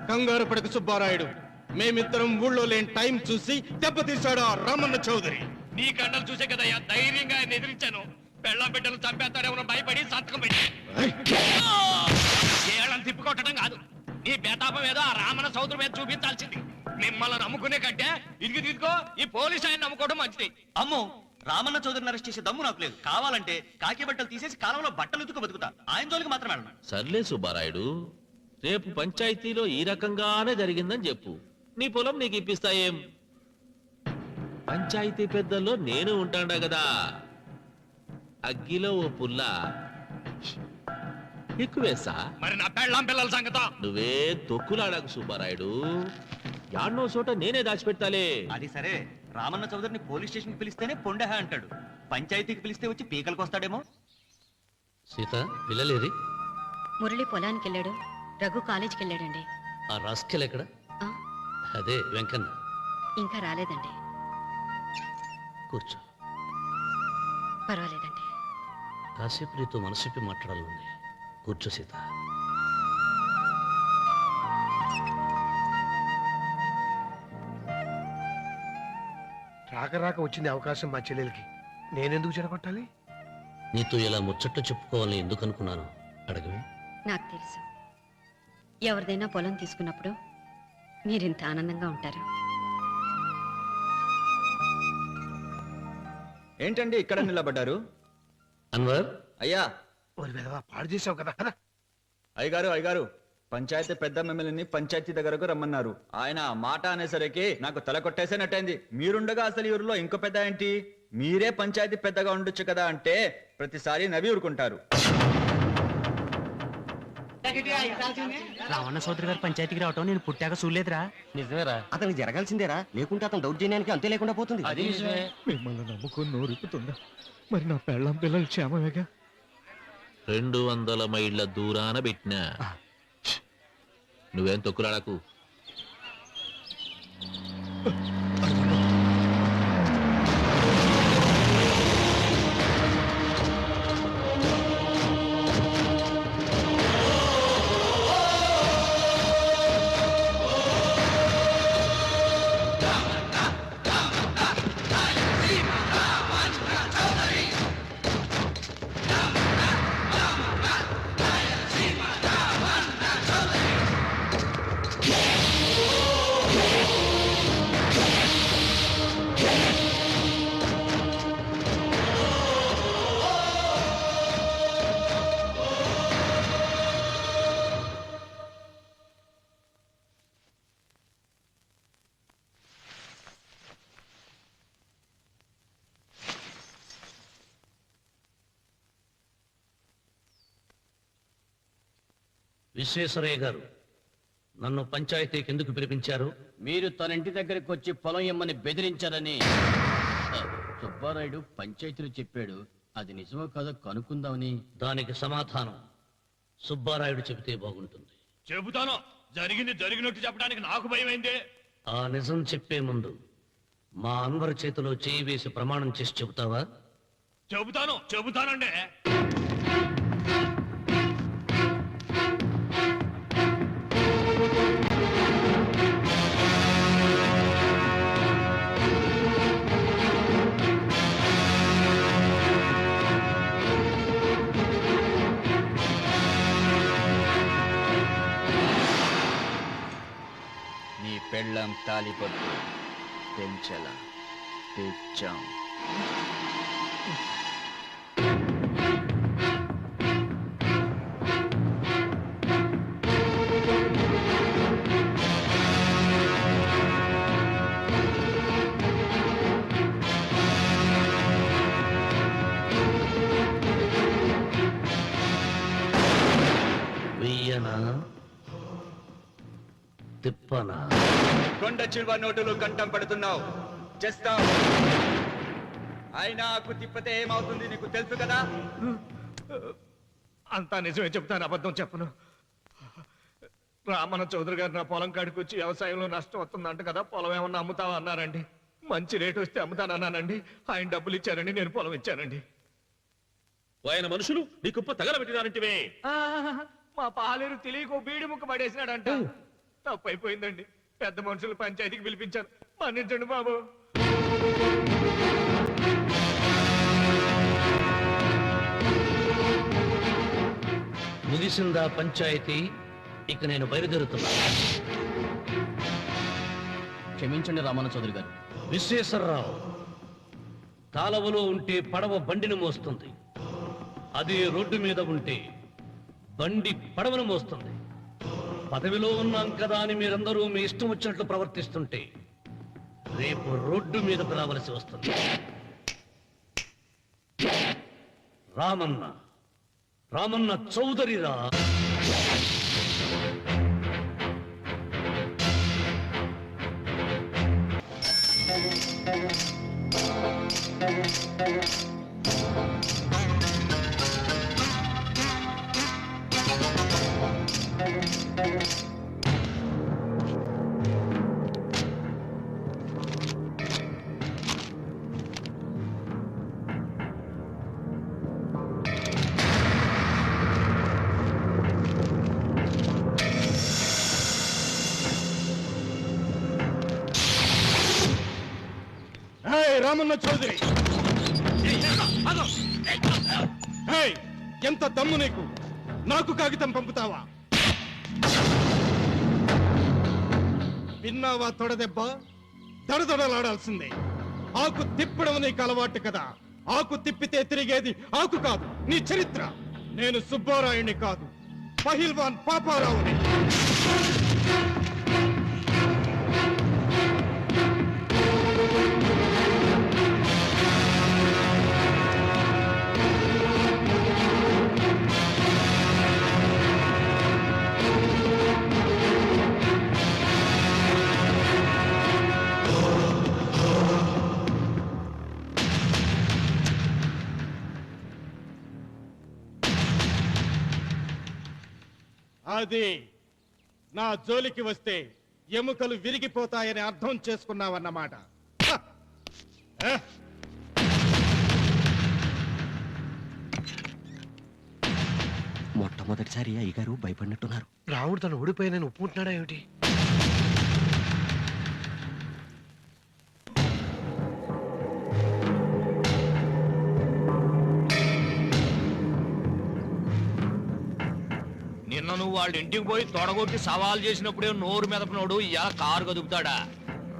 కంగారు పడక సుబ్బారాయుడు, మేమిద్దరం ఊళ్ళో లేని టైం చూసి దెబ్బతీశాడు ఆ రామన్న చౌదరి. నీ కండలు చూసే కదయ్యా ధైర్యంగా ఆయన ఎదిరించాను. పెళ్ళం బిడ్డలు చంపేస్తాడేమో భయపడి సంతకం పెట్టి ఏళ్ళని తిప్పుకొట్టడం కాదు, నీ బేతాపం ఏదో ఆ రామన్న చౌదరి మీద చూపించాల్సింది. మిమ్మల్ని నమ్ముకునే కంటే ఇదిగో ఈ పోలీసు ఆయన నమ్ముకోవడం మంచిది. అమ్మో, రామన్న చౌదరిని అరెస్ట్ చేసే దమ్ము నాకు లేదు. కావాలంటే కాకి బట్టలు తీసేసి కాలంలో బట్టలు ఉతుకు బతుకుతా. ఆయన జోలికి మాత్రం వెళ్ళను. సర్లే సుబ్బారాయుడు, రేపు పంచాయతీలో ఈ రకంగానే జరిగిందని చెప్పు, నీ పొలం నీకు ఇప్పిస్తాయేం? పంచాయతీ పెద్దల్లో నేను ఉంటాడా కదా, అగ్గిలో ఓ పుల్ల ఎక్కువేసా. మరి నా పెళ్ళం పిల్లల సంగత నువ్వే తొక్కులాడకు సుబ్బారాయుడు, యాడ్నో చోట నేనే దాచిపెట్టాలే. అది సరే, రామన్న చౌదరిని పోలీస్ స్టేషన్ కి పిలిస్తేనే పొండహ అంటాడు, పంచాయతీకి పిలిస్తే వచ్చి పీకలకు వస్తాడేమో. సీత, పిల్లలేరి? మురళి పొలానికి వెళ్ళాడు, రఘు కాలేజీకి వెళ్ళాడండి. ఆ రాస్కెల్ ఎక్కడ? అదే వెంకన్న. ఇంకా రాలేదండి. కూర్చో. పర్వాలేదండి. కాసేపు నీతో మనసిప్పి మాట్లాడాలండి. కూర్చో సీత. రాక రాక వచ్చింది అవకాశం మా చెల్లెలకి, నేనెందుకు చెడగొట్టాలి? నీతో ఇలా ముచ్చట్లు చెప్పుకోవాలని ఎందుకు అనుకున్నాను అడగవే. నాకు తెలుసు, ఎవరిదైనా పొలం తీసుకున్నప్పుడు మీరింత ఆనందంగా ఉంటారు. ఏంటండి ఇక్కడ నిలబడ్డారు? అన్వర్ అయ్యా. పాడు చేసావు కదా. అయ్యగారు, పంచాయతీ పెద్ద మిమ్మల్ని పంచాయతీ దగ్గరకు రమ్మన్నారు. ఆయన మాట అనేసరికి నాకు తల కొట్టేసేనట్టయింది. మీరుండగా అసలు ఊరిలో ఇంకో పెద్ద ఏంటి? మీరే పంచాయతీ పెద్దగా ఉండొచ్చు కదా అంటే ప్రతిసారి నవ్వి ఊరుకుంటారు. రావణ సోదరి గారు పంచాయతీకి రావటం నేను పుట్టాక చూడలేదురా. నిజమేరా, అతనికి జరగాల్సిందేరా, లేకుంటే అతను దౌర్జన్యానికి అంతే లేకుండా పోతుంది. అది నిజమే. మిమ్మల్ని నమ్ముకొని నోరుపుతుందా? మరి నా పెళ్ళం పిల్లలు క్షేమమేగా? 200 మైళ్ళ దూరాన పెట్టినా. నువ్వేం తొక్కులాడకు. విశ్వేశ్వరయ్య గారు, నన్ను పంచాయతీకి ఎందుకు పిలిపించారు? మీరు తన ఇంటి దగ్గరికి వచ్చి పొలం ఇమ్మని బెదిరించారని సుబ్బారాయుడు పంచాయతీలో చెప్పాడు. అది నిజమో కాదో కనుక్కుందామని. దానికి సమాధానం సుబ్బారాయుడు చెబితే బాగుంటుంది. చెబుతాను, జరిగింది జరిగినట్టు చెప్పడానికి నాకు భయమైందే. ఆ నిజం చెప్పే ముందు మా అన్వర్ చేతిలో చేయి వేసి ప్రమాణం చేసి చెబుతావా? చెబుతానండి. నీ పెళ్ళం తాలిపొట్టు పెంచల తెచ్చాం. వెయ్యనా తిప్పనా? కొండ చిల్వ నోటులు కంఠం పడుతున్నావు, చేస్తావు. అయినాకు తిప్పతే ఏమవుతుంది నీకు తెలుసు కదా. అంతా నిజమే చెప్తాను, అబద్ధం చెప్పను. రామన్న చౌదరి గారు నా పొలం కాడికి వచ్చి వ్యవసాయంలో నష్టం వస్తుందంట కదా, పొలం ఏమన్నా అమ్ముతావా అన్నారండి. మంచి రేటు వస్తే అమ్ముతానన్నానండి. ఆయన డబ్బులు ఇచ్చారండి, నేను పొలం ఇచ్చానండి. ఆయన మనుషులు నీ కుప్ప తగలబెట్టినారంటివే. మా పాలేరు తెలియకో బీడి ముక్క పడేసినాడంట. తప్పు అయిపోయిందండి. పెద్ద మనుషులు పంచాయతీకి పిలిపించారు. మన్నించండి బాబు. ముగిసిందా పంచాయతీ? ఇక నేను బయలుదేరుతున్నా. క్షమించండి రామన్న చౌదరి గారు. విశ్వేశ్వరరావు, కాలవలో ఉంటే పడవ బండిని మోస్తుంది, అదే రోడ్డు మీద ఉంటే బండి పడవను మోస్తుంది. పదవిలో ఉన్నాం కదా అని మీరందరూ మీ ఇష్టం వచ్చినట్లు ప్రవర్తిస్తుంటే రేపు రోడ్డు మీదకు రావలసి వస్తుంది. రామన్న, రామన్న చౌదరిరా. రామన్న చౌదరి, ఎంత దమ్ము నీకు? నాకు కాగితం పంపుతావా? విన్నావా తొడదెబ్బ? దడదడలాడాల్సిందే. ఆకు తిప్పడం నీకు అలవాటు కదా. ఆకు తిప్పితే తిరిగేది ఆకు కాదు, నీ చరిత్ర. నేను సుబ్బారాయుని కాదు, పహిల్వాన్ పాపారావుని. అది నా జోలికి వస్తే ఎముకలు విరిగిపోతాయని అర్థం చేసుకున్నావన్నమాట. మొట్టమొదటిసారి అయ్యగారు భయపడినట్టున్నారు. రాముడు తను ఓడిపోయానని ఒప్పుకుంటున్నాడా ఏమిటి? నిన్న నువ్వు వాళ్ళ ఇంటికి పోయి తొడగొట్టి సవాల్ చేసినప్పుడే నోరు మెదపనోడు ఇలా కారు కదుపుతాడా?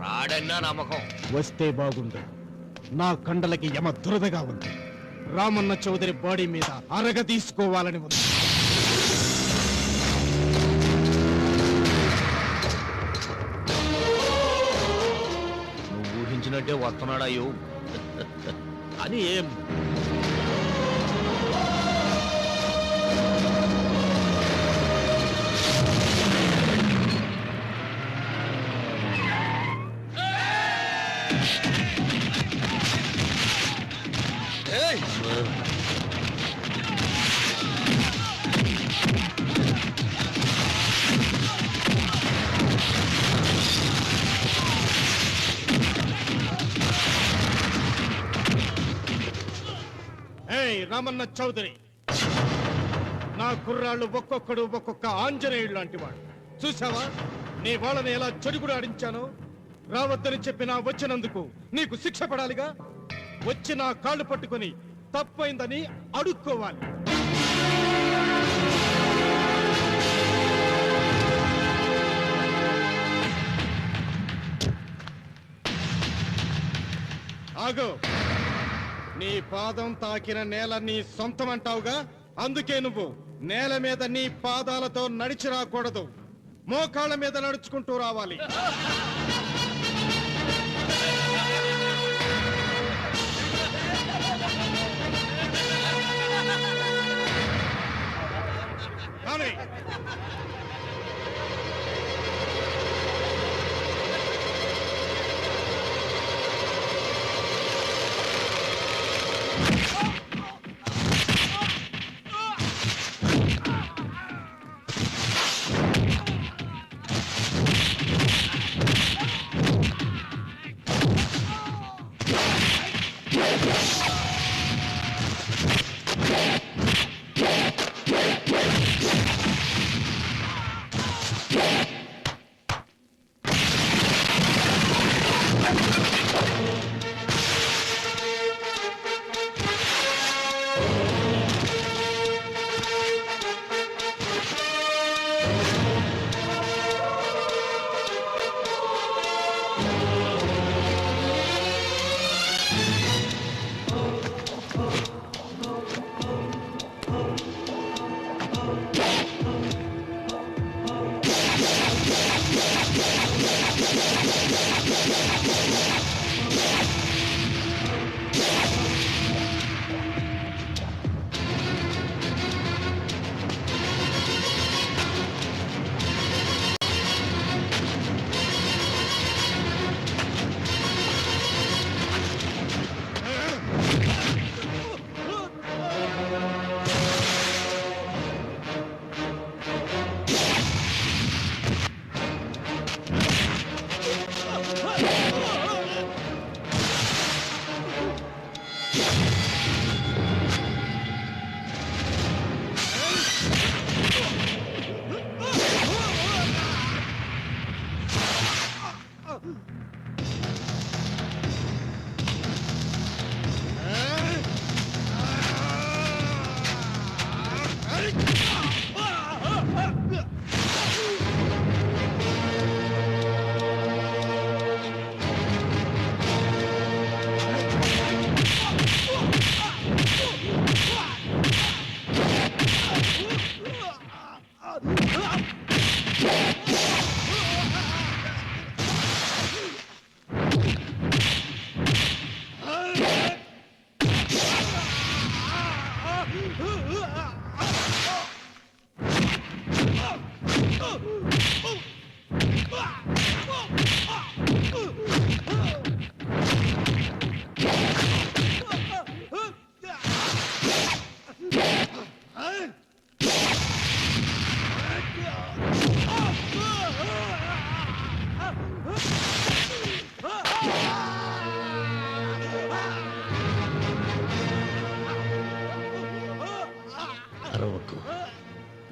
రాడన్నా నమ్మకం. వస్తే బాగుండు. నా కండలకి యమ దురదగా ఉంది. రామన్న చౌదరి బాడీ మీద అరగ తీసుకోవాలని ఉంది. నువ్వు ఊహించినట్టే వస్తున్నాడాయో అని ఏం రామన్న చౌదరి, నా కుర్రాళ్ళు ఒక్కొక్కడు ఒక్కొక్క ఆంజనేయుడు లాంటి వాడు. చూసావా నీ వాళ్ళని ఎలా చెడుగుడు ఆడించానో? రావద్దని చెప్పినా వచ్చినందుకు నీకు శిక్ష పడాలిగా. వచ్చి నా కాళ్ళు పట్టుకొని తప్పైందని అడుక్కోవాలి. ఆగో, నీ పాదం తాకిన నేల నీ సొంతం అంటావుగా, అందుకే నువ్వు నేల మీద నీ పాదాలతో నడిచి రాకూడదు, మోకాళ్ళ మీద నడుచుకుంటూ రావాలి. కానీ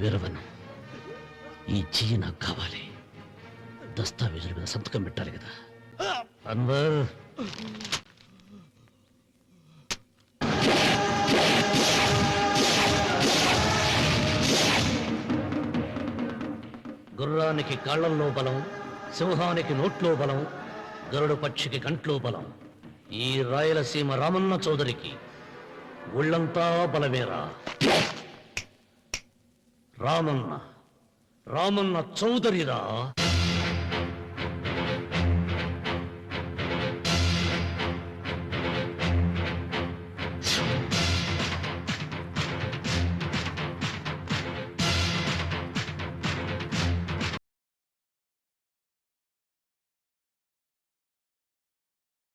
వీరవన్, ఈ చెయ్యి నాకు కావాలి. దస్తావేజుల మీద సంతకం పెట్టాలి కదా. అన్వర్, గుర్రానికి కాళ్లల్లో బలం, సింహానికి నోట్లో బలం, గరుడు పక్షికి కంట్లో బలం. ఈ రాయలసీమ రామన్న చౌదరికి ఒళ్ళంతా బలమేరా. రామన్న చౌదరిరా.